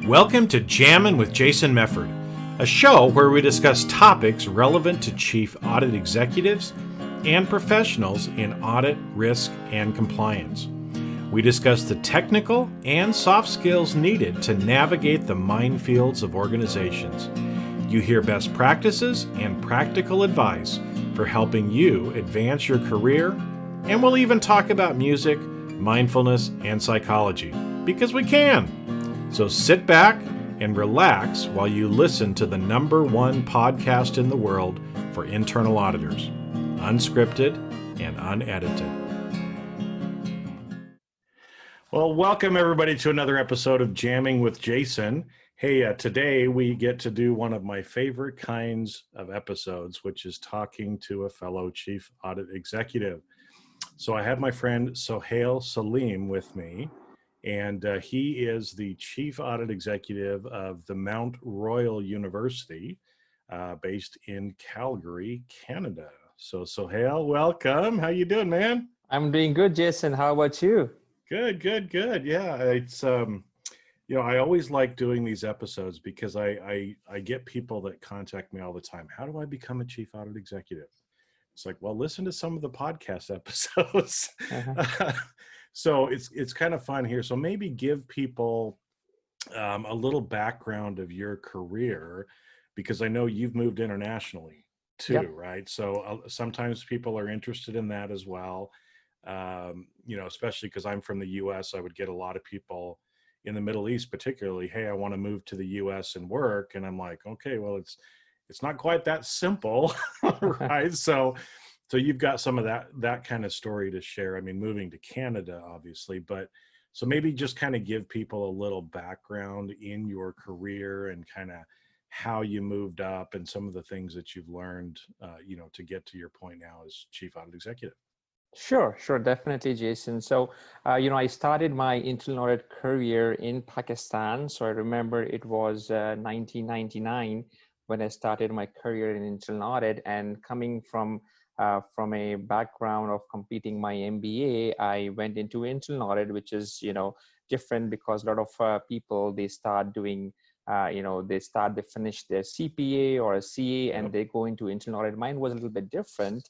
Welcome to Jammin' with Jason Mefford, a show where we discuss topics relevant to chief audit executives and professionals in audit, risk, and compliance. We discuss the technical and soft skills needed to navigate the minefields of organizations. You hear best practices and practical advice for helping you advance your career, and we'll even talk about music, mindfulness, and psychology, because we can. So sit back and relax while you listen to the #1 podcast in the world for internal auditors, unscripted and unedited. Well, welcome everybody to another episode of Jamming with Jason. Hey, today we get to do one of my favorite kinds of episodes, which is talking to a fellow chief audit executive. So I have my friend Sohail Saleem with me, and he is the Chief Audit Executive of the Mount Royal University, based in Calgary, Canada. So Sohail, welcome. How you doing, man? I'm doing good, Jason. How about you? Good. Yeah, it's I always like doing these episodes because I get people that contact me all the time. How do I become a Chief Audit Executive? It's like, well, listen to some of the podcast episodes. So it's kind of fun here. So maybe give people a little background of your career, because I know you've moved internationally too, Yep. right? So sometimes people are interested in that as well. Especially because I'm from the U.S., I would get a lot of people in the Middle East, particularly, hey, I want to move to the U.S. and work. And I'm like, okay, well, it's not quite that simple, right? So you've got some of that kind of story to share. I mean, moving to Canada, obviously, but so maybe just kind of give people a little background in your career and kind of how you moved up and some of the things that you've learned, to get to your point now as Chief Audit Executive. Sure, definitely, Jason. So, I started my internal audit career in Pakistan. So I remember it was 1999 when I started my career in internal audit, and coming from a background of completing my MBA, I went into internal audit, which is, different because a lot of people, they start doing, they finish their CPA or a CA and they go into internal audit. Mine was a little bit different.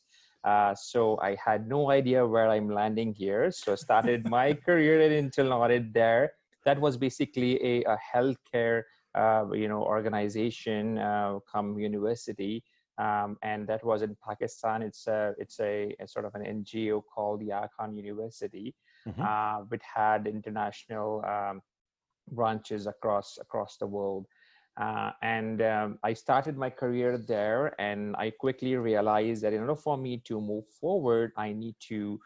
So I had no idea where I'm landing here. So I started my career in internal audit there. That was basically a healthcare, organization, come university. And that was in Pakistan. It's a sort of an NGO called the Khan University, which had international branches across the world. I started my career there, and I quickly realized that in order for me to move forward, I need to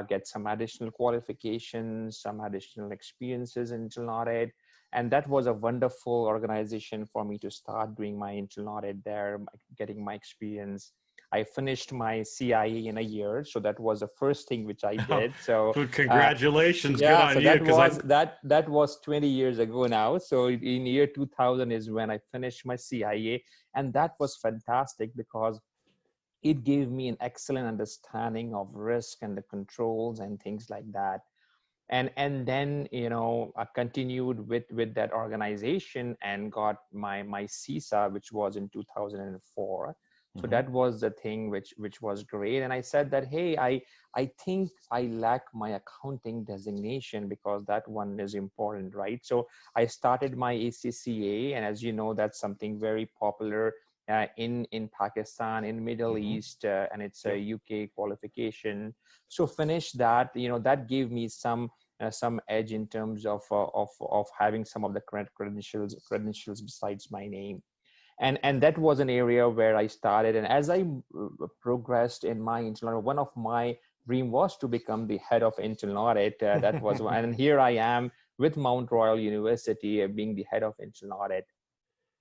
get some additional qualifications, some additional experiences in internal audit. And that was a wonderful organization for me to start doing my internal audit there, getting my experience. I finished my CIA in a year, so that was the first thing which I did. So congratulations, yeah, good on so you. that was 20 years ago now. So in year 2000 is when I finished my CIA, and that was fantastic because it gave me an excellent understanding of risk and the controls and things like that. And then I continued with that organization and got my CISA, which was in 2004. So that was the thing which was great. And I said that, hey, I think I lack my accounting designation because that one is important, right? So I started my ACCA, and as you know, that's something very popular in Pakistan, in Middle East, and it's a UK qualification. So finish that. That gave me some edge in terms of having some of the correct credentials besides my name. And that was an area where I started. And as I progressed in my internal audit, one of my dream was to become the head of internal audit. That was one. And here I am with Mount Royal University, being the head of internal audit.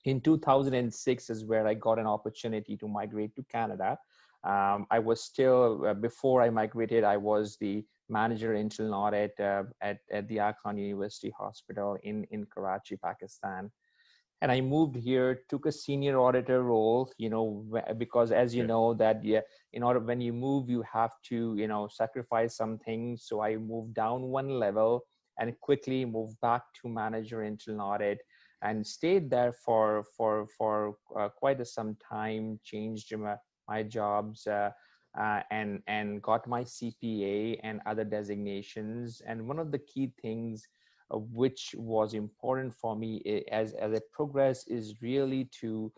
In 2006 is where I got an opportunity to migrate to Canada. I was still, before I migrated, I was the manager internal audit at the Khan University Hospital in Karachi, Pakistan. And I moved here, took a senior auditor role, because as you know that, in order, when you move, you have to, sacrifice some things. So I moved down one level and quickly moved back to manager internal audit. and stayed there for quite some time, changed my jobs, and got my CPA and other designations. And one of the key things which was important for me as I progress is really to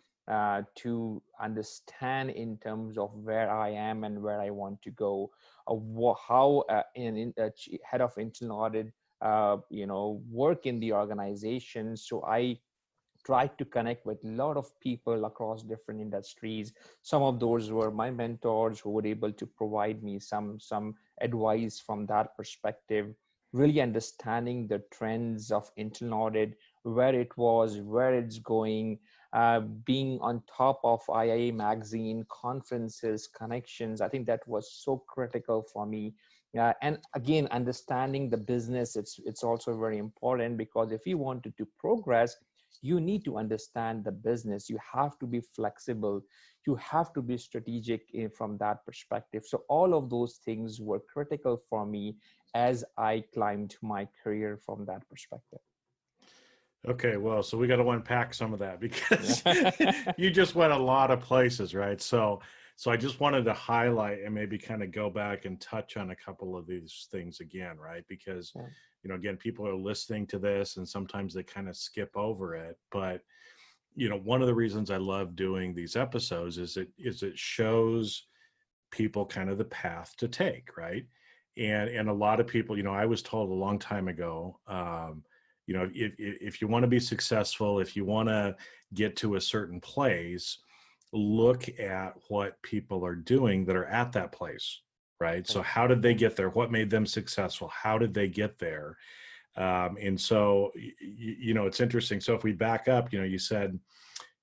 understand in terms of where I am and where I want to go, how head of internal audit, work in the organization. So I tried to connect with a lot of people across different industries. Some of those were my mentors who were able to provide me some advice from that perspective, really understanding the trends of internal audit, where it was, where it's going, being on top of IIA magazine, conferences, connections. I think that was so critical for me. And again, understanding the business, it's also very important, because if you wanted to progress, you need to understand the business. You have to be flexible. You have to be strategic from that perspective. So all of those things were critical for me as I climbed my career from that perspective. Okay, well, so we got to unpack some of that, because you just went a lot of places, right? So I just wanted to highlight and maybe kind of go back and touch on a couple of these things again, right? Because, again, people are listening to this and sometimes they kind of skip over it. But, one of the reasons I love doing these episodes is it shows people kind of the path to take, right? And a lot of people, I was told a long time ago, if you want to be successful, if you want to get to a certain place, look at what people are doing that are at that place, right? So how did they get there? What made them successful? How did they get there? And so, it's interesting. So if we back up, you said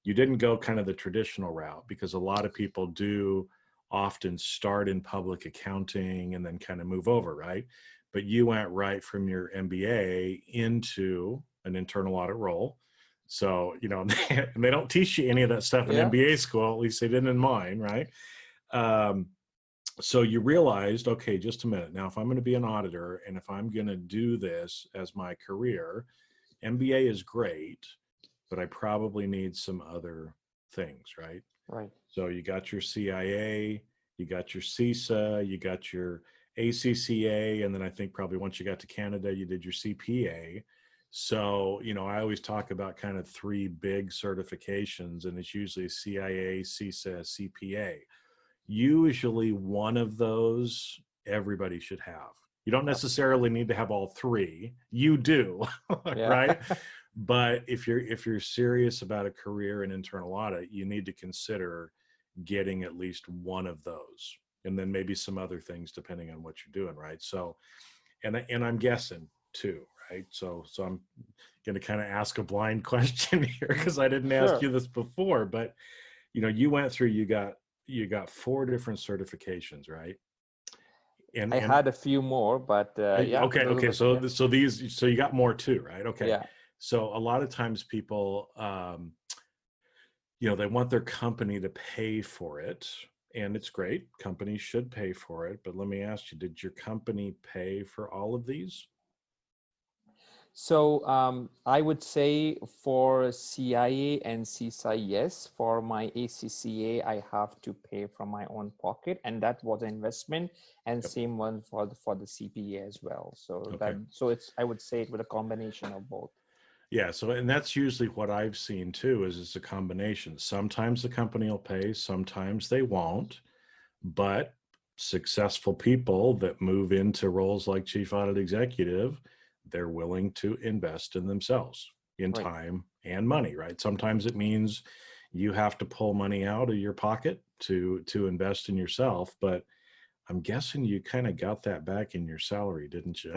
you didn't go kind of the traditional route, because a lot of people do often start in public accounting and then kind of move over, right? But you went right from your MBA into an internal audit role. So, and they don't teach you any of that stuff in MBA school, at least they didn't in mine, right? So you realized, okay, just a minute. Now, if I'm going to be an auditor and if I'm going to do this as my career, MBA is great, but I probably need some other things, right? Right. So you got your CIA, you got your CISA, you got your ACCA, and then I think probably once you got to Canada, you did your CPA. So, I always talk about kind of three big certifications, and it's usually CIA, CISA, CPA. Usually one of those everybody should have. You don't necessarily need to have all three. You do, right? But if you're serious about a career in internal audit, you need to consider getting at least one of those, and then maybe some other things depending on what you're doing, right? So, and I'm guessing too, right? So I'm going to kind of ask a blind question here, because I didn't ask you this before, but you went through, you got 4 different certifications, right? And I had a few more, but okay. So you got more too, right? Okay. Yeah. So a lot of times people, they want their company to pay for it, and it's great. Companies should pay for it. But let me ask you, did your company pay for all of these? So I would say for CIA and CISA, yes. For my ACCA, I have to pay from my own pocket, and that was an investment. And same one for the CPA as well. So I would say it with a combination of both. Yeah. So, and that's usually what I've seen too, is it's a combination. Sometimes the company will pay, sometimes they won't, but successful people that move into roles like Chief Audit Executive, they're willing to invest in themselves in time and money, right? Sometimes it means you have to pull money out of your pocket to invest in yourself, but I'm guessing you kind of got that back in your salary, didn't you?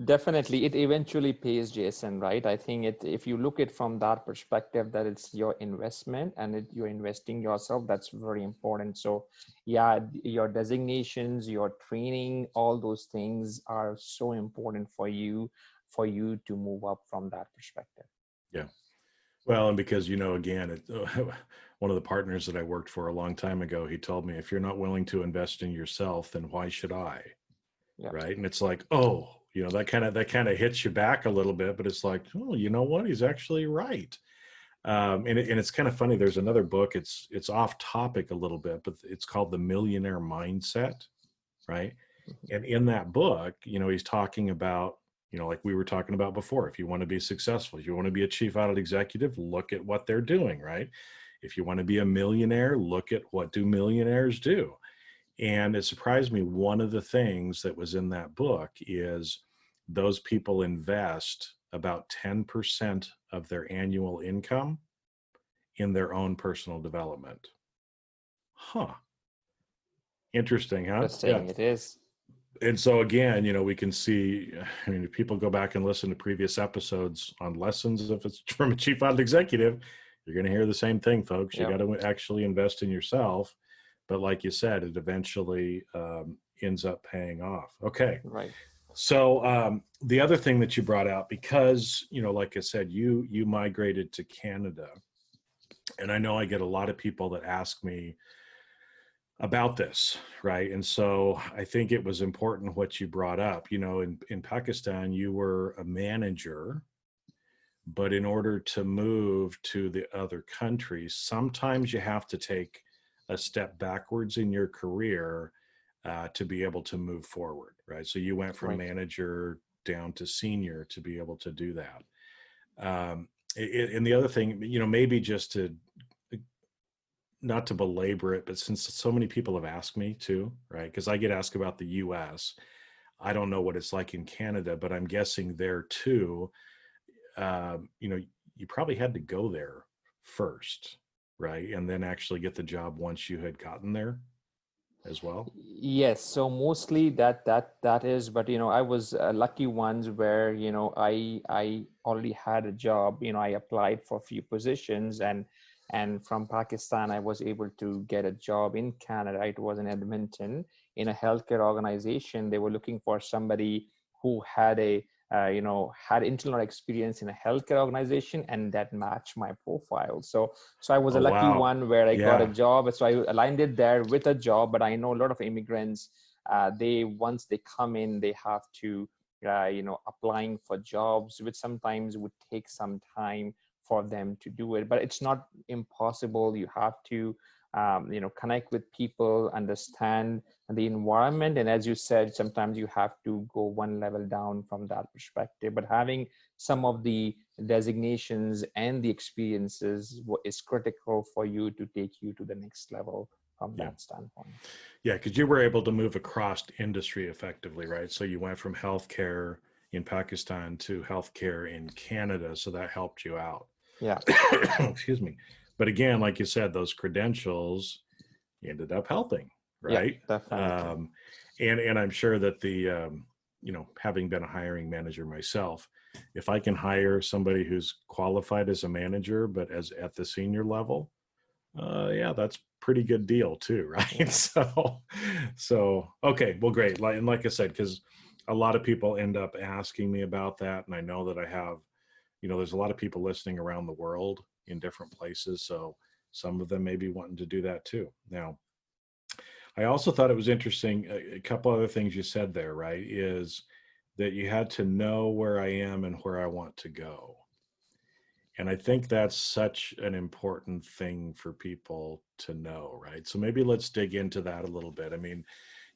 Definitely, it eventually pays, Jason, right? I think if you look at from that perspective, that it's your investment and you're investing yourself, that's very important. So yeah, your designations, your training, all those things are so important for you to move up from that perspective. Yeah. Well, and because, again, one of the partners that I worked for a long time ago, he told me, if you're not willing to invest in yourself, then why should I? Right. And it's like, oh, that kind of hits you back a little bit, but it's like, oh, you know what? He's actually right. And it's kind of funny. There's another book. It's off topic a little bit, but it's called The Millionaire Mindset, right? And in that book, he's talking about, like we were talking about before, if you want to be successful, if you want to be a chief audit executive, look at what they're doing, right? If you want to be a millionaire, look at what do millionaires do. And it surprised me, one of the things that was in that book is those people invest about 10% of their annual income in their own personal development. Huh. Interesting, huh? Interesting, it is. And so again, we can see, I mean, if people go back and listen to previous episodes on lessons, if it's from a chief audit executive, you're going to hear the same thing, folks. You got to actually invest in yourself. But like you said, it eventually ends up paying off. Okay. Right. So the other thing that you brought out, because, like I said, you migrated to Canada, and I know I get a lot of people that ask me about this, right? And so I think it was important what you brought up. In Pakistan, you were a manager, but in order to move to the other countries, sometimes you have to take a step backwards in your career to be able to move forward, right? So you went from manager down to senior to be able to do that. And the other thing, maybe just to, not to belabor it, but since so many people have asked me too, right? Because I get asked about the US. I don't know what it's like in Canada, but I'm guessing there too, you probably had to go there first, right? And then actually get the job once you had gotten there as well. Yes, so mostly that is, but I was lucky ones where I already had a job. I applied for a few positions, and from Pakistan I was able to get a job in Canada. It was in Edmonton in a healthcare organization. They were looking for somebody who had had internal experience in a healthcare organization, and that matched my profile. So I was a lucky one where I got a job. So I aligned it there with a job. But I know a lot of immigrants, once they come in, they have to, applying for jobs, which sometimes would take some time for them to do it. But it's not impossible. You have to connect with people, understand the environment. And as you said, sometimes you have to go one level down from that perspective. But having some of the designations and the experiences is critical for you to take you to the next level from that standpoint. Yeah, because you were able to move across industry effectively, right? So you went from healthcare in Pakistan to healthcare in Canada. So that helped you out. Yeah. Excuse me. But again, like you said, those credentials ended up helping, right? Yeah, definitely. And I'm sure that the, having been a hiring manager myself, if I can hire somebody who's qualified as a manager, but at the senior level, that's pretty good deal too, right? Yeah. So, okay, well, great. And like I said, because a lot of people end up asking me about that. And I know that I have, there's a lot of people listening around the world in different places. So some of them may be wanting to do that too. Now, I also thought it was interesting. A couple other things you said there, right, is that you had to know where I am and where I want to go. And I think that's such an important thing for people to know, right? So maybe let's dig into that a little bit. I mean,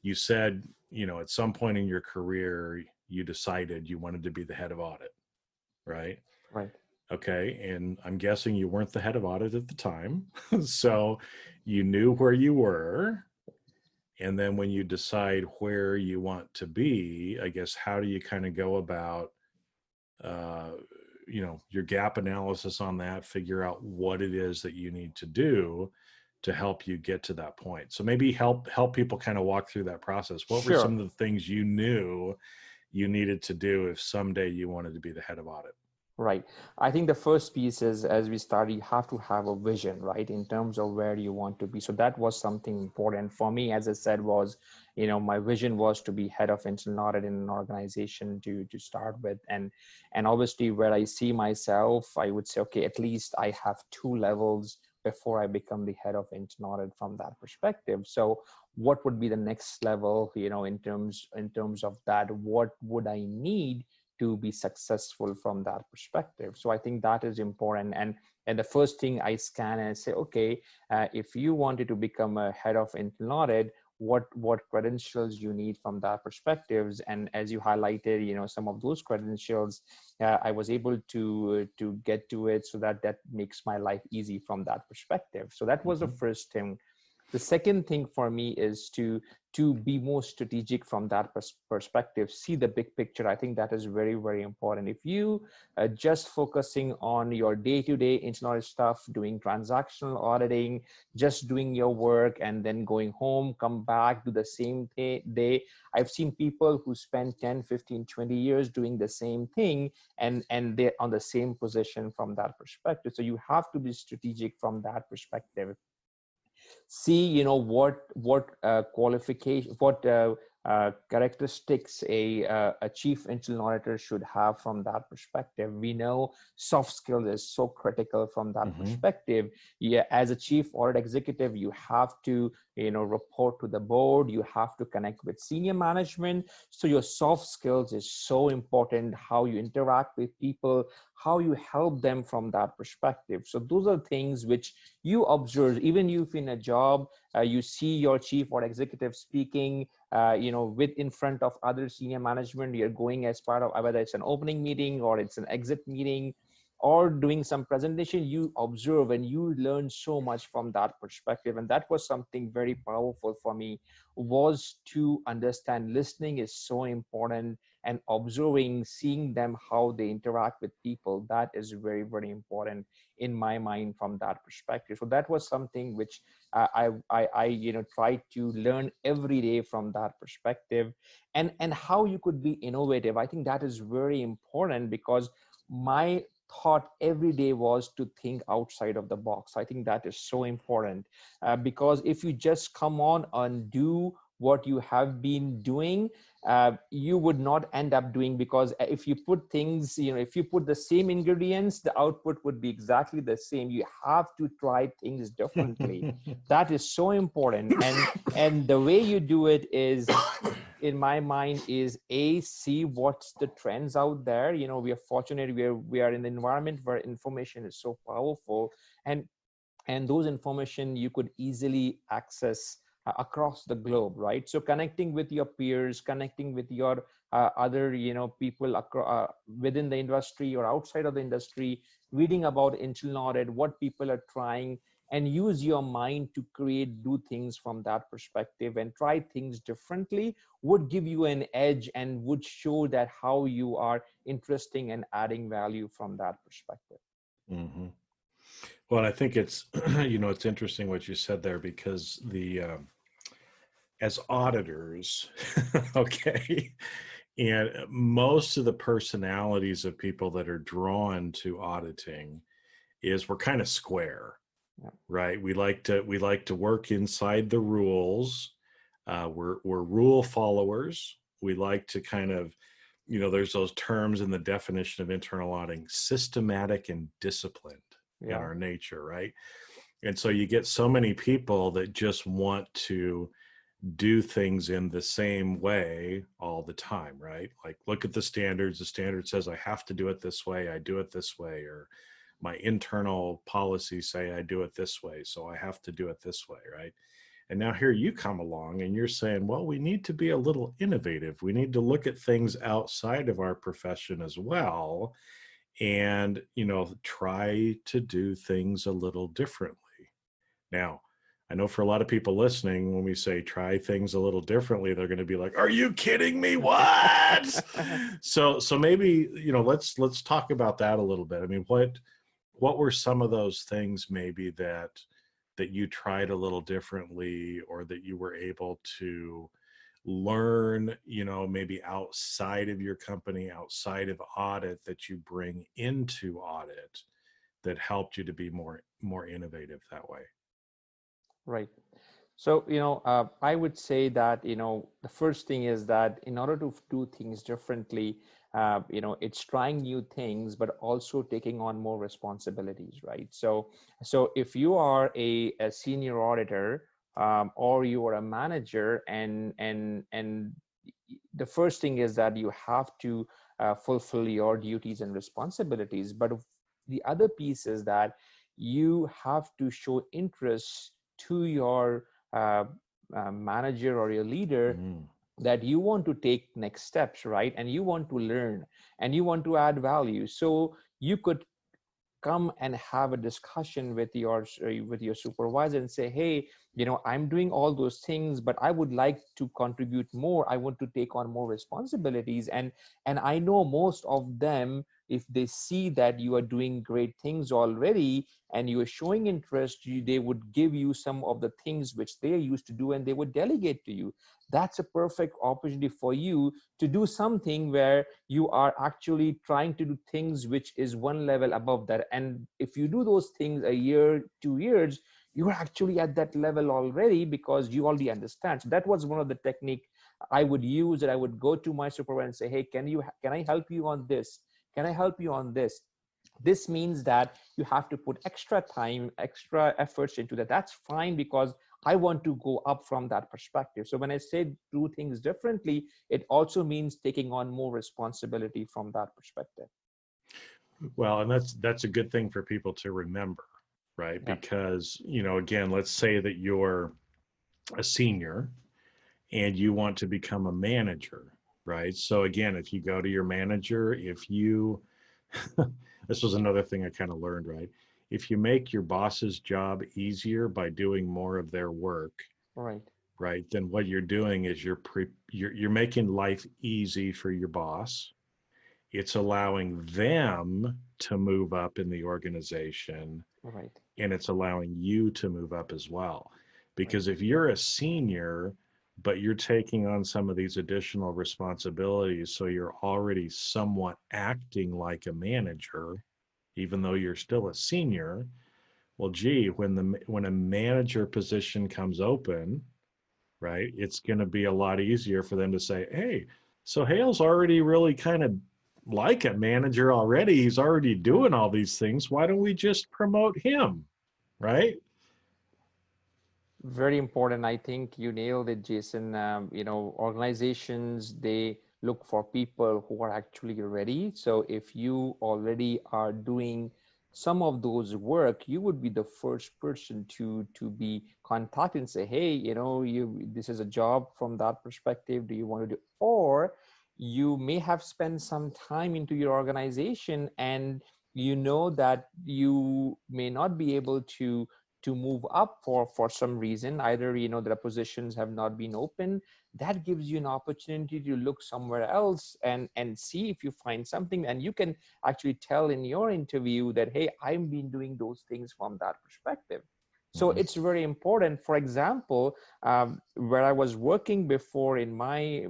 you said, at some point in your career, you decided you wanted to be the head of audit, right? Right. Okay. And I'm guessing you weren't the head of audit at the time. So you knew where you were. And then when you decide where you want to be, I guess, how do you kind of go about, your gap analysis on that, figure out what it is that you need to do to help you get to that point. So maybe help people kind of walk through that process. What were some of the things you knew you needed to do if someday you wanted to be the head of audit? Right. I think the first piece is, as we start, you have to have a vision, right, in terms of where you want to be. So that was something important for me. As I said, was, my vision was to be head of internal audit in an organization to start with. And obviously where I see myself, I would say, okay, at least I have 2 levels before I become the head of internal audit from that perspective. So what would be the next level, in terms of that? What would I need to be successful from that perspective? So I think that is important. And the first thing I scan and say, okay, if you wanted to become a head of internal audit, what credentials you need from that perspectives. And as you highlighted, some of those credentials, I was able to get to it, so that makes my life easy from that perspective. So that was the first thing. The second thing for me is to be more strategic from that perspective, see the big picture. I think that is very, very important. If you just focusing on your day-to-day internal stuff, doing transactional auditing, just doing your work and then going home, come back, do the same day. I've seen people who spend 10, 15, 20 years doing the same thing, and they're on the same position from that perspective. So you have to be strategic from that perspective. See, what qualification, what characteristics a chief internal auditor should have from that perspective. We know soft skills is so critical from that perspective. Yeah, as a chief audit executive, you have to report to the board, you have to connect with senior management. So your soft skills is so important, how you interact with people, how you help them from that perspective. So those are things which you observe. Even if in a job, you see your chief or executive speaking, with in front of other senior management, you're going as part of, whether it's an opening meeting or it's an exit meeting or doing some presentation, you observe and you learn so much from that perspective. And that was something very powerful for me, was to understand listening is so important, and observing, seeing them, how they interact with people, that is very, very important in my mind from that perspective. So that was something which I try to learn every day from that perspective. And how you could be innovative, I think that is very important, because my thought every day was to think outside of the box. I think that is so important, because if you just come on and do what you have been doing, you would not end up doing, because if you put things, if you put the same ingredients, the output would be exactly the same. You have to try things differently. That is so important. And the way you do it is, in my mind, is see what's the trends out there. We are fortunate, we are in the environment where information is so powerful, and those information you could easily access across the globe, right? So connecting with your peers, connecting with your other people within the industry or outside of the industry, reading about internal audit, what people are trying, and use your mind to do things from that perspective and try things differently, would give you an edge and would show that how you are interesting and adding value from that perspective. Well, I think it's, it's interesting what you said there, because as auditors, okay, and most of the personalities of people that are drawn to auditing is we're kind of square, right? We like to work inside the rules. We're rule followers. We like to kind of, there's those terms in the definition of internal auditing: systematic and disciplined in our nature, right? And so you get so many people that just want to do things in the same way all the time, right? Like, look at the standards. The standard says I have to do it this way. I do it this way. Or my internal policies say I do it this way, so I have to do it this way, right? And now here you come along and you're saying, well, we need to be a little innovative. We need to look at things outside of our profession as well, and, try to do things a little differently. Now, I know for a lot of people listening, when we say try things a little differently, they're going to be like, are you kidding me? What? So maybe, let's talk about that a little bit. I mean, what were some of those things maybe that you tried a little differently, or that you were able to learn, maybe outside of your company, outside of audit, that you bring into audit that helped you to be more innovative that way? Right. So, I would say that, the first thing is that in order to do things differently, it's trying new things, but also taking on more responsibilities, right? So if you are a senior auditor, or you are a manager, and the first thing is that you have to fulfill your duties and responsibilities. But the other piece is that you have to show interest to your manager or your leader, Mm. that you want to take next steps, right? And you want to learn, and you want to add value. So you could come and have a discussion with your supervisor and say, hey, I'm doing all those things, but I would like to contribute more. I want to take on more responsibilities, and I know most of them, if they see that you are doing great things already and you are showing interest, they would give you some of the things which they used to do, and they would delegate to you. That's a perfect opportunity for you to do something where you are actually trying to do things which is one level above that. And if you do those things a year, 2 years, you are actually at that level already, because you already understand. So that was one of the technique I would use, that I would go to my supervisor and say, hey, can I help you on this? Can I help you on this? This means that you have to put extra time, extra efforts into that. That's fine, because I want to go up from that perspective. So when I say do things differently, it also means taking on more responsibility from that perspective. Well, and that's a good thing for people to remember, right? Yep. Because, again, let's say that you're a senior and you want to become a manager, right? So again, if you go to your manager, if you this was another thing I kind of learned, right? If you make your boss's job easier by doing more of their work, Right. right, then what you're doing is you're making life easy for your boss. It's allowing them to move up in the organization, Right. and it's allowing you to move up as well. Right. Because if you're a senior, but you're taking on some of these additional responsibilities, so you're already somewhat acting like a manager, even though you're still a senior, well, gee, when a manager position comes open, right, it's going to be a lot easier for them to say, hey, so Hale's already really kind of like a manager already. He's already Right. doing all these things. Why don't we just promote him? Right? Very important. I think you nailed it, Jason. Organizations, they look for people who are actually ready. So if you already are doing some of those work, you would be the first person to be contacted and say, hey, this is a job from that perspective. Do you want to do? Or you may have spent some time into your organization, and you know that you may not be able to move up for some reason. Either the positions have not been open. That gives you an opportunity to look somewhere else and see if you find something, and you can actually tell in your interview that, hey, I've been doing those things from that perspective. So Mm-hmm. it's very important. For example, where I was working before in my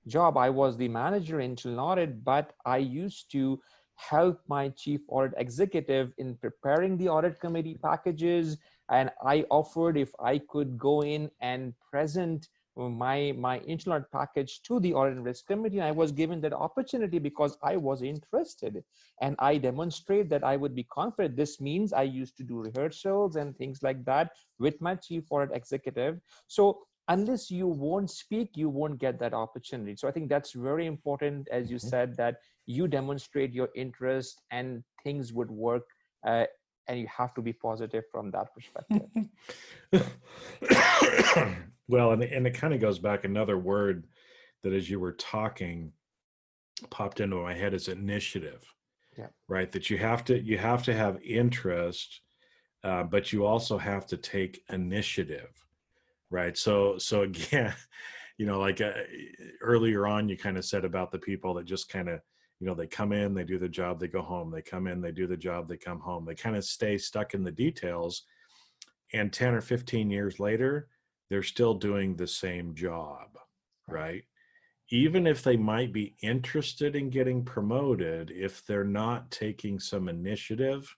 job, I was the manager in internal audit, but I used to help my chief audit executive in preparing the audit committee packages. And I offered if I could go in and present my internal audit package to the audit and risk committee. And I was given that opportunity because I was interested, and I demonstrate that I would be confident. This means I used to do rehearsals and things like that with my chief audit executive. So unless you won't speak, you won't get that opportunity. So I think that's very important, as you said, that you demonstrate your interest and things would work, and you have to be positive from that perspective. Well, and it kind of goes back, another word that as you were talking popped into my head is initiative, Yeah. right? That you have to have interest, but you also have to take initiative, right? So again, like earlier on, you kind of said about the people that just kind of, they come in, they do the job, they go home. They come in, they do the job, they come home. They kind of stay stuck in the details. And 10 or 15 years later, they're still doing the same job, Right. right? Even if they might be interested in getting promoted, if they're not taking some initiative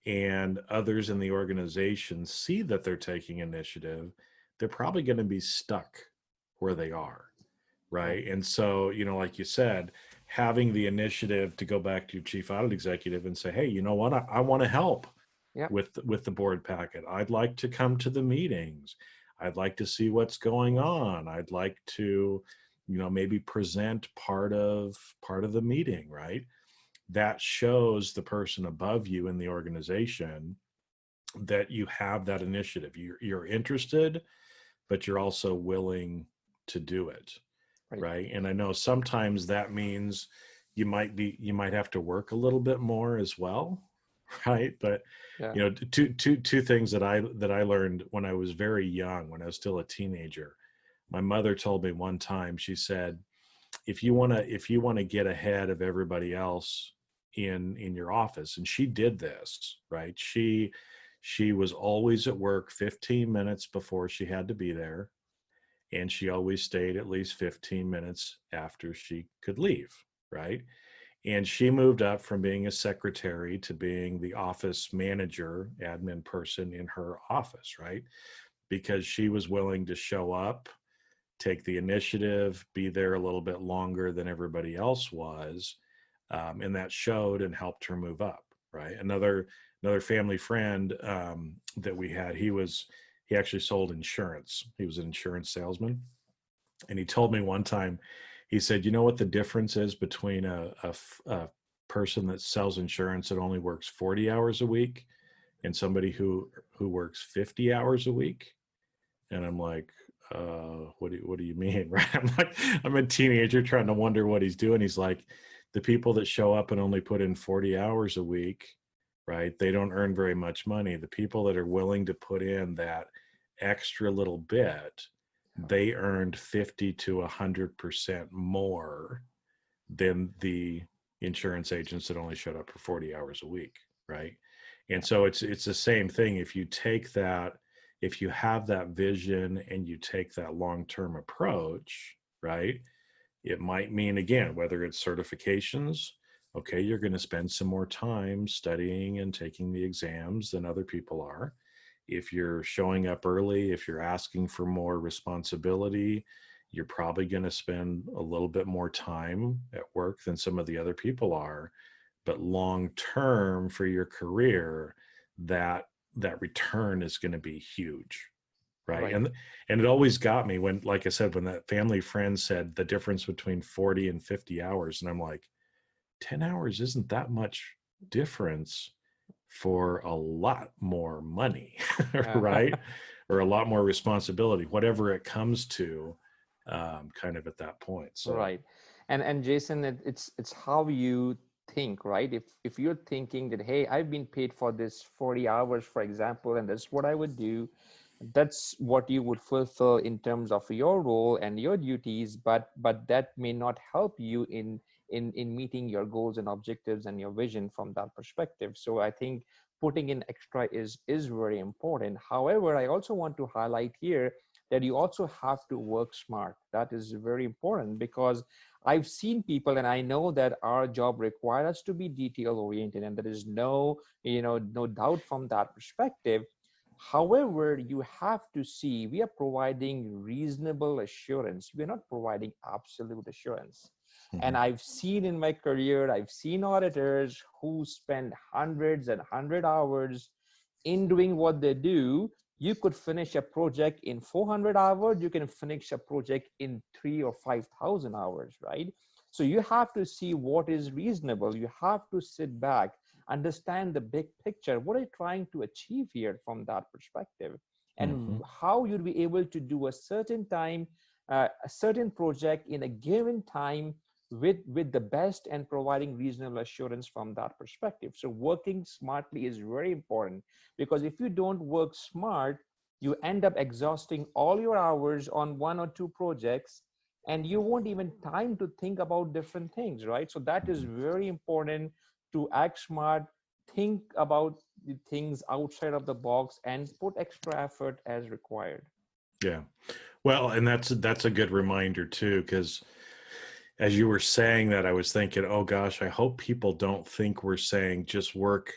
and others in the organization see that they're taking initiative, they're probably going to be stuck where they are. Right. Right. And so, like you said, having the initiative to go back to your chief audit executive and say, hey, you know what, I want to help Yep. with the board packet. I'd like to come to the meetings. I'd like to see what's going on. I'd like to, maybe present part of the meeting, right? That shows the person above you in the organization that you have that initiative. You're interested, but you're also willing to do it, right? And I know sometimes that means you might have to work a little bit more as well, right? But two things that I learned when I was very young, when I was still a teenager. My mother told me one time, she said, if you want to get ahead of everybody else in your office, and she did this, right? She was always at work 15 minutes before she had to be there, and she always stayed at least 15 minutes after she could leave, right? And she moved up from being a secretary to being the office manager, admin person in her office, right? Because she was willing to show up, take the initiative, be there a little bit longer than everybody else was. And that showed and helped her move up, right? Another family friend that we had, he actually sold insurance. He was an insurance salesman. And he told me one time, he said, you know what the difference is between a person that sells insurance that only works 40 hours a week and somebody who works 50 hours a week? And I'm like, what do you mean? Right? I'm a teenager trying to wonder what he's doing. He's like, the people that show up and only put in 40 hours a week, right? They don't earn very much money. The people that are willing to put in that extra little bit, they earned 50 to 100% more than the insurance agents that only showed up for 40 hours a week, right? And so it's the same thing. If you have that vision and you take that long-term approach, right? It might mean, again, whether it's certifications, okay, you're going to spend some more time studying and taking the exams than other people are. If you're showing up early, if you're asking for more responsibility, you're probably going to spend a little bit more time at work than some of the other people are. But long term for your career, that return is going to be huge, right? And it always got me when, like I said, when that family friend said the difference between 40 and 50 hours, and I'm like, 10 hours isn't that much difference for a lot more money, right? Or a lot more responsibility, whatever it comes to, kind of at that point. So Right. And Jason, it's how you think, right? If you're thinking that, hey, I've been paid for this 40 hours, for example, and that's what I would do, that's what you would fulfill in terms of your role and your duties, but that may not help you in meeting your goals and objectives and your vision from that perspective. So I think putting in extra is very important. However, I also want to highlight here that you also have to work smart. That is very important, because I've seen people, and I know that our job requires us to be detail oriented, and there is no doubt from that perspective. However, you have to see, we are providing reasonable assurance. We're not providing absolute assurance. And I've seen in my career, I've seen auditors who spend hundreds and 100 hours in doing what they do. You could finish a project in 400 hours. You can finish a project in 3,000 or 5,000 hours, right? So you have to see what is reasonable. You have to sit back, understand the big picture. What are you trying to achieve here from that perspective? And how you'd be able to do a certain time, a certain project in a given time with the best, and providing reasonable assurance from that perspective. So working smartly is very important, because if you don't work smart, you end up exhausting all your hours on one or two projects, and you won't even time to think about different things, right? So that is very important, to act smart, think about the things outside of the box, and put extra effort as required. Yeah. Well, and that's a good reminder too, because as you were saying that, I was thinking, oh gosh, I hope people don't think we're saying just work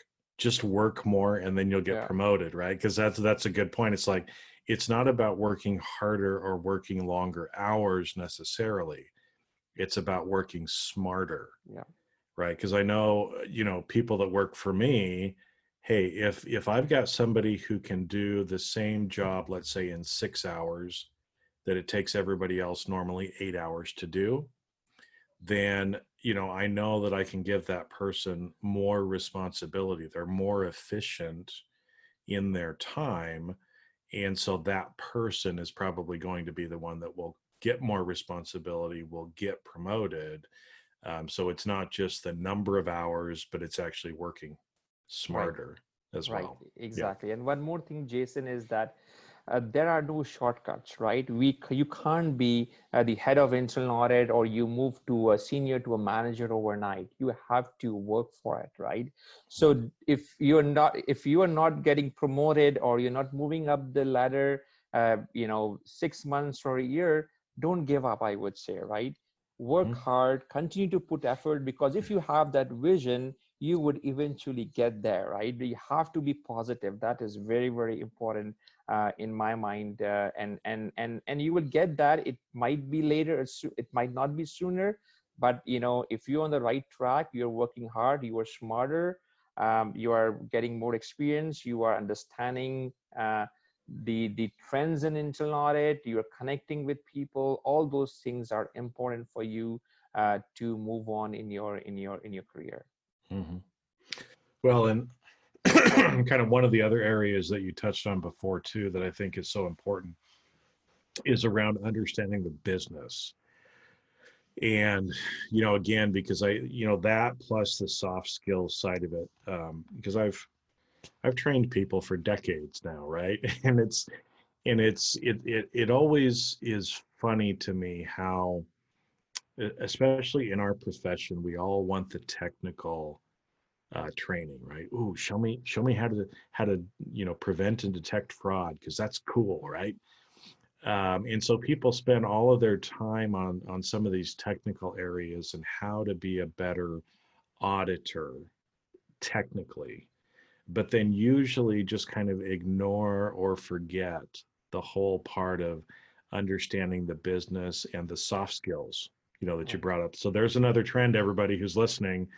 more and then you'll get promoted, right? Because that's a good point. It's like, it's not about working harder or working longer hours necessarily. It's about working smarter, Yeah. right? Because I know, people that work for me, hey, if I've got somebody who can do the same job, let's say in 6 hours, that it takes everybody else normally 8 hours to do, then, I know that I can give that person more responsibility. They're more efficient in their time. And so that person is probably going to be the one that will get more responsibility, will get promoted. So it's not just the number of hours, but it's actually working Right. smarter as Right, well. Yeah. exactly. And one more thing, Jason, is that there are no shortcuts, right? You can't be the head of internal audit or you move to a senior to a manager overnight. You have to work for it, right? So if you are not getting promoted or you're not moving up the ladder, 6 months or a year, don't give up, I would say, right? Work Mhm. hard, continue to put effort, because if you have that vision, you would eventually get there, right? You have to be positive. That is very, very important in my mind, and you will get that. It might be later, it might not be sooner, but if you're on the right track, you're working hard, you are smarter, you are getting more experience, you are understanding the trends in internal audit, you're connecting with people. All those things are important for you to move on in your career. Mhm. Well, and kind of one of the other areas that you touched on before too that I think is so important is around understanding the business. And again, because that plus the soft skills side of it, because I've trained people for decades now, right? And it always is funny to me how, especially in our profession, we all want the technical training, right? Ooh, show me how to prevent and detect fraud, because that's cool, right? And so people spend all of their time on some of these technical areas and how to be a better auditor technically, but then usually just kind of ignore or forget the whole part of understanding the business and the soft skills, that you Right. brought up. So there's another trend, everybody who's listening,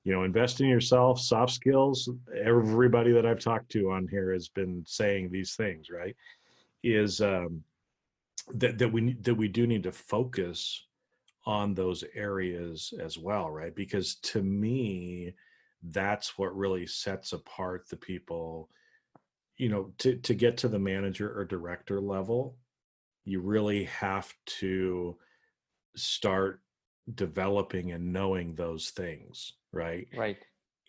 invest in yourself, soft skills. Everybody that I've talked to on here has been saying these things, right? Is that we do need to focus on those areas as well, right? Because to me, that's what really sets apart the people, to get to the manager or director level. You really have to start developing and knowing those things, right? Right.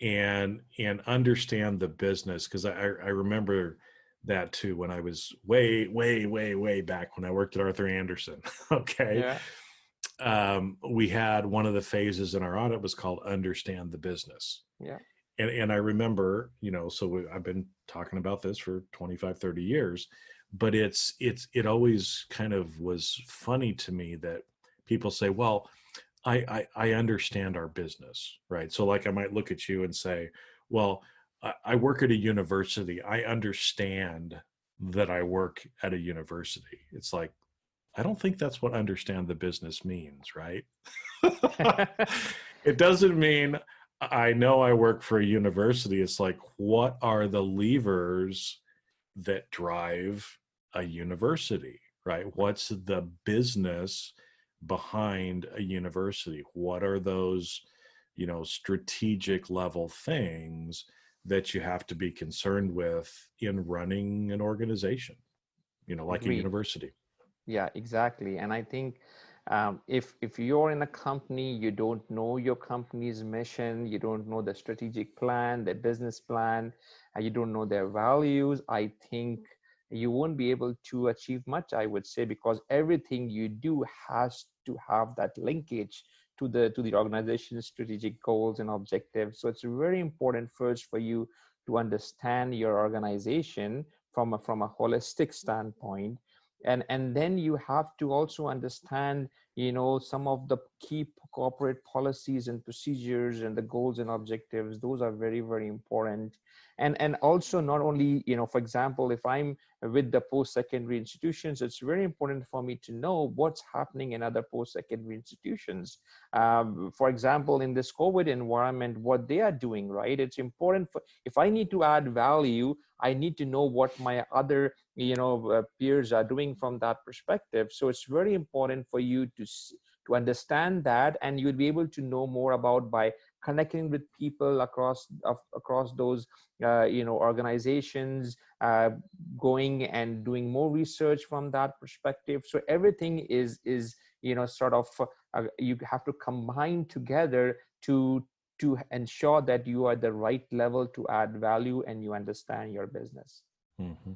And understand the business, because I remember that too when I was way way way way back when I worked at Arthur Andersen. Okay. Yeah. We had one of the phases in our audit was called understand the business. Yeah. And I remember, so I've been talking about this for 25, 30 years, but it always kind of was funny to me that people say, well, I understand our business, right? So like I might look at you and say, well, I work at a university. I understand that I work at a university. It's like, I don't think that's what understand the business means, right? It doesn't mean I know I work for a university. It's like, what are the levers that drive a university, right? What's the business behind a university? What are those, strategic level things that you have to be concerned with in running an organization, like a Agreed. university? Yeah, exactly. And I think if you're in a company, you don't know your company's mission, you don't know the strategic plan, the business plan, you don't know their values, I think you won't be able to achieve much, I would say, because everything you do has to have that linkage to the organization's strategic goals and objectives. So it's very important first for you to understand your organization from a holistic standpoint, and then you have to also understand some of the key corporate policies and procedures and the goals and objectives. Those are very, very important. And also, not only, for example, if I'm with the post-secondary institutions, it's very important for me to know what's happening in other post-secondary institutions. For example, in this COVID environment, what they are doing, right? It's important if I need to add value, I need to know what my other peers are doing from that perspective. So it's very important for you to understand that, and you'll be able to know more about by connecting with people across those organizations, going and doing more research from that perspective. So everything is sort of you have to combine together to ensure that you are at the right level to add value and you understand your business. Mm-hmm.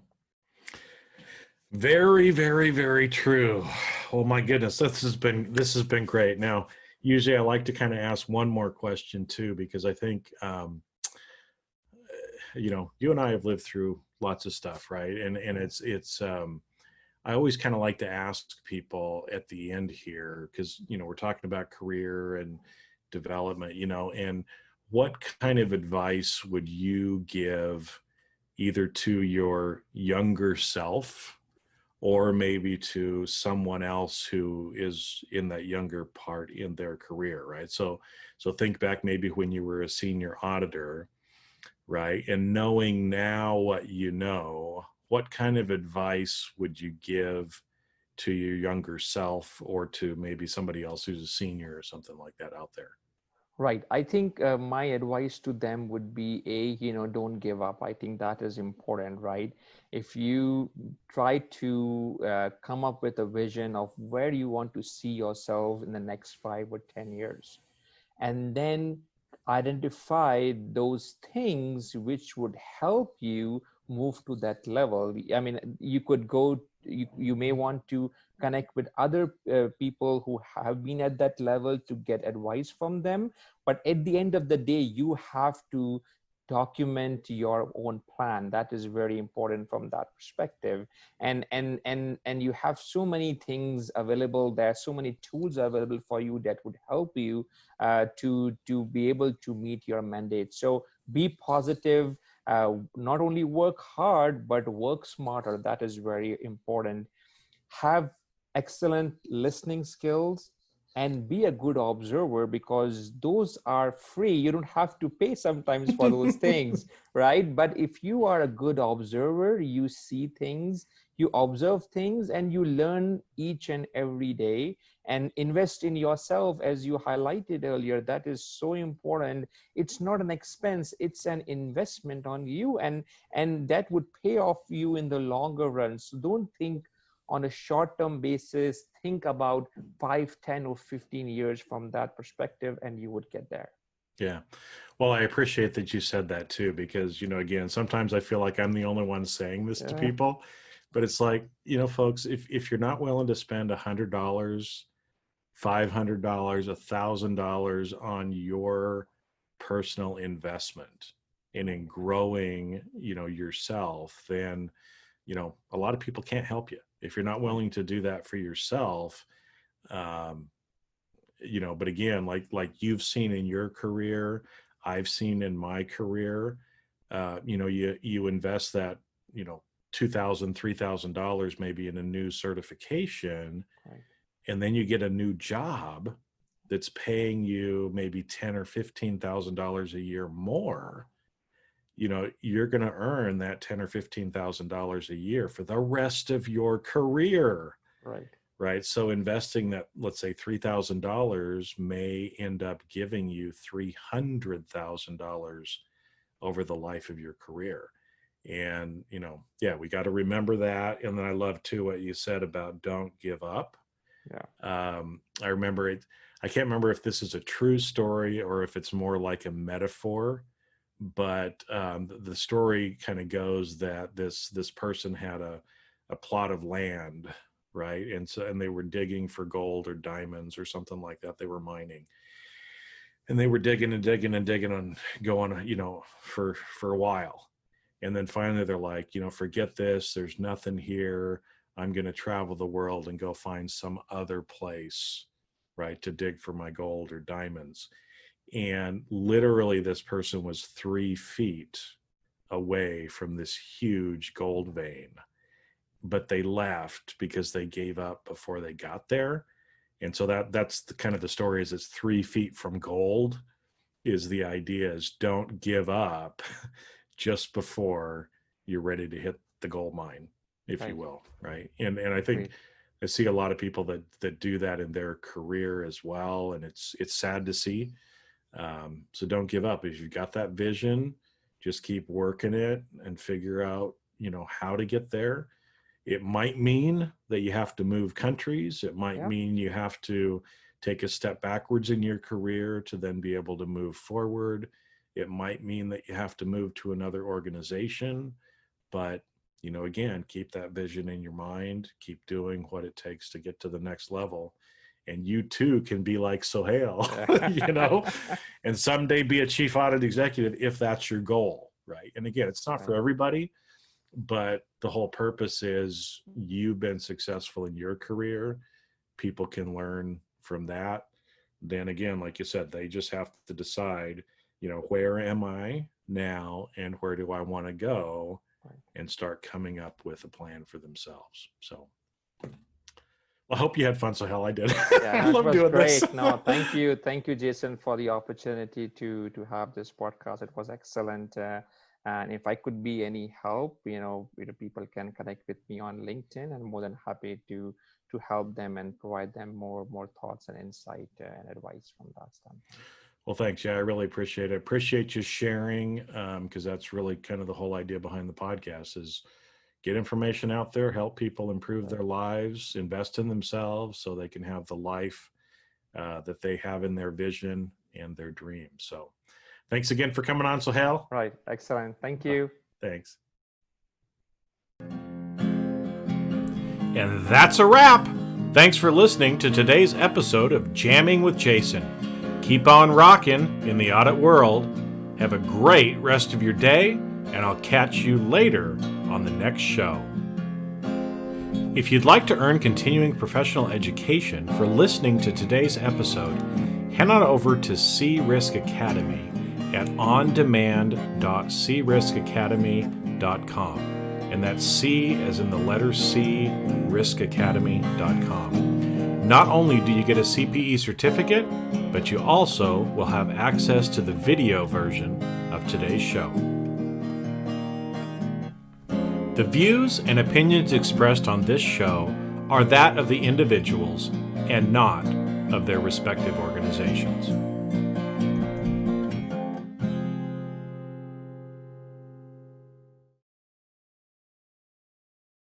Very, very, very true. Oh my goodness, this has been great. Now, usually I like to kind of ask one more question too, because I think you and I have lived through lots of stuff, right? And it's I always kind of like to ask people at the end here, because we're talking about career and development, and what kind of advice would you give either to your younger self or maybe to someone else who is in that younger part in their career, right? So think back maybe when you were a senior auditor, right? And knowing now what you know, what kind of advice would you give to your younger self or to maybe somebody else who's a senior or something like that out there? Right. I think my advice to them would be don't give up. I think that is important, right? If you try to come up with a vision of where you want to see yourself in the next 5 or 10 years, and then identify those things which would help you move to that level. I mean, you could go, you may want to connect with other people who have been at that level to get advice from them. But at the end of the day, you have to document your own plan. That is very important from that perspective. And you have so many things available there, so many tools available for you that would help you to be able to meet your mandate. So be positive, not only work hard, but work smarter. That is very important. Have excellent listening skills and be a good observer, because those are free. You don't have to pay sometimes for those things, right? But if you are a good observer, you see things, you observe things, and you learn each and every day. And invest in yourself, as you highlighted earlier. That is so important. It's not an expense, it's an investment on you, and that would pay off you in the longer run. So don't think on a short-term basis. Think about 5, 10, or 15 years from that perspective, and you would get there. Yeah. Well, I appreciate that you said that too, because, again, sometimes I feel like I'm the only one saying this to people, but it's like, folks, if you're not willing to spend $100, $500, $1,000 on your personal investment and in growing, yourself, then, a lot of people can't help you. If you're not willing to do that for yourself, but again, like you've seen in your career, I've seen in my career, you invest that, $2,000, $3,000 maybe in a new certification, Right. and then you get a new job that's paying you maybe $10,000 or $15,000 a year more. You're going to earn that $10,000 or $15,000 a year for the rest of your career. Right. So investing that, let's say $3,000 may end up giving you $300,000 over the life of your career. And, we got to remember that. And then I love too what you said about don't give up. Yeah. I remember it. I can't remember if this is a true story or if it's more like a metaphor, but the story kind of goes that this person had a plot of land, right? And they were digging for gold or diamonds or something like that. They were mining, and they were digging and digging and digging and going, for a while. And then finally they're like, forget this. There's nothing here. I'm going to travel the world and go find some other place right, to dig for my gold or diamonds. And literally this person was 3 feet away from this huge gold vein, but they left because they gave up before they got there. And so that's the kind of the story, is it's 3 feet from gold. Is the idea is don't give up just before you're ready to hit the gold mine, if you will, right? And I think I see a lot of people that do that in their career as well, and it's sad to see. So don't give up. If you've got that vision, just keep working it and figure out, how to get there. It might mean that you have to move countries. It might mean you have to take a step backwards in your career to then be able to move forward. It might mean that you have to move to another organization, but again, keep that vision in your mind, keep doing what it takes to get to the next level. And you too can be like Sohail, and someday be a chief audit executive if that's your goal, right? And again, it's not for everybody, but the whole purpose is you've been successful in your career. People can learn from that. Then again, like you said, they just have to decide, where am I now and where do I want to go, and start coming up with a plan for themselves. So I hope you had fun, Sohail. I did. Yeah, I love doing great. this. No, thank you, Jason, for the opportunity to have this podcast. It was excellent. And if I could be any help, people can connect with me on LinkedIn. I'm more than happy to help them and provide them more thoughts and insight and advice from that standpoint. Well, thanks. Yeah, I really appreciate it. Appreciate you sharing, because that's really kind of the whole idea behind the podcast is get information out there, help people improve their lives, invest in themselves so they can have the life that they have in their vision and their dreams. So thanks again for coming on, Sohail. Right. Excellent. Thank you. Thanks. And that's a wrap. Thanks for listening to today's episode of Jamming with Jason. Keep on rocking in the audit world. Have a great rest of your day, and I'll catch you later on the next show. If you'd like to earn continuing professional education for listening to today's episode, head on over to C-Risk Academy at ondemand.criskacademy.com. And that's C as in the letter C, riskacademy.com. Not only do you get a CPE certificate, but you also will have access to the video version of today's show. The views and opinions expressed on this show are that of the individuals and not of their respective organizations.